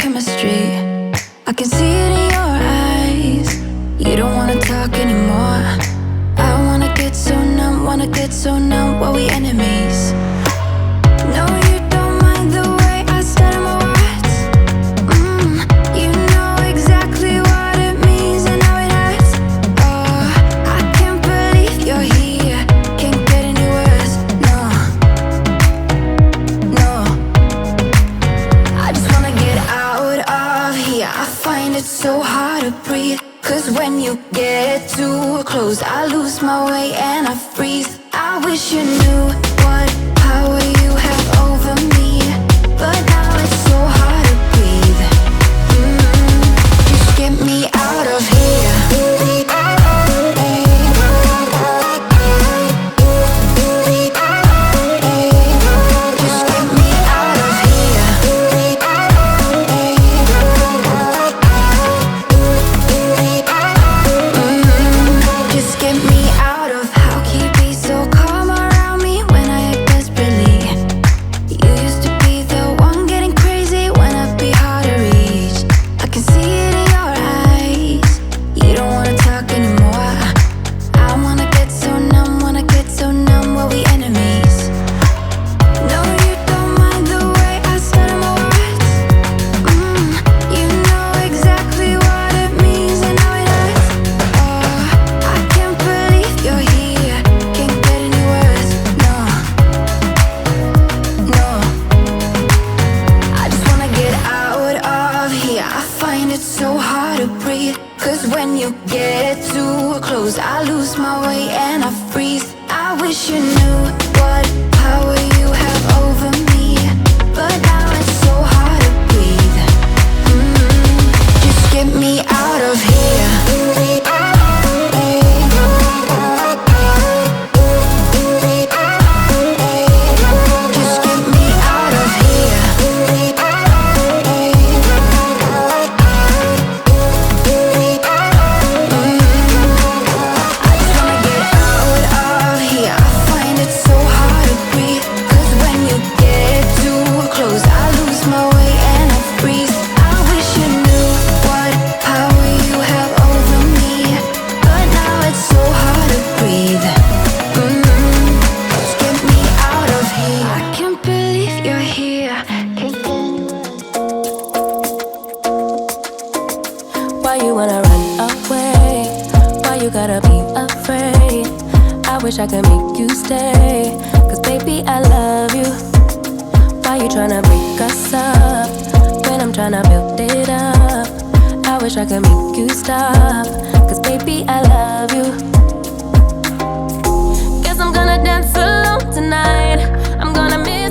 chemistry. I can see it in your eyes. You don't wanna talk anymore. I wanna get so numb while we enemies. No, you don't mind the way I stutter my words. You know exactly what it means and how it hurts. Oh, I can't believe you're here. Can't get any worse. No, no. I just wanna get out of here. I find it so hard to breathe. 'Cause when you get too close, I lose my way and I freeze. I wish you knew what power you have over me, but now it's so hard to breathe. Just get me out of here. Just get me out of here. Just get me out of. How can you be so calm around me when I act desperately? You used to be the one getting crazy when I'd be hard to reach. I can see it in your eyes. You don't wanna talk anymore. I wanna get so numb while we enemies. No, you don't mind the way I stutter my words. You know exactly what it means and how it hurts. Oh, I can't believe you're here. Can't get any worse. No, no. I just wanna get out of here. I find it so hard to breathe. 'Cause when you get too close, I lose my way and I freeze. I wish you knew what power you have over me, but now it's so hard to breathe. Just get me out of here. Just get me out of here. I just wanna get out of here. I find it so hard to breathe. 'Cause when you get too close, I lose my way and I freeze. I wish you knew what power you have over me, but now it's so hard to breathe. Just get me out of here. I can't believe you're here. Why you wanna run away? Why you gotta be afraid? I wish I could make you stay. 'Cause baby, I love you. Why you tryna break us up when I'm tryna build it up? I wish I could make you stop. 'Cause baby, I love you. Guess I'm gonna dance alone tonight. I'm gonna miss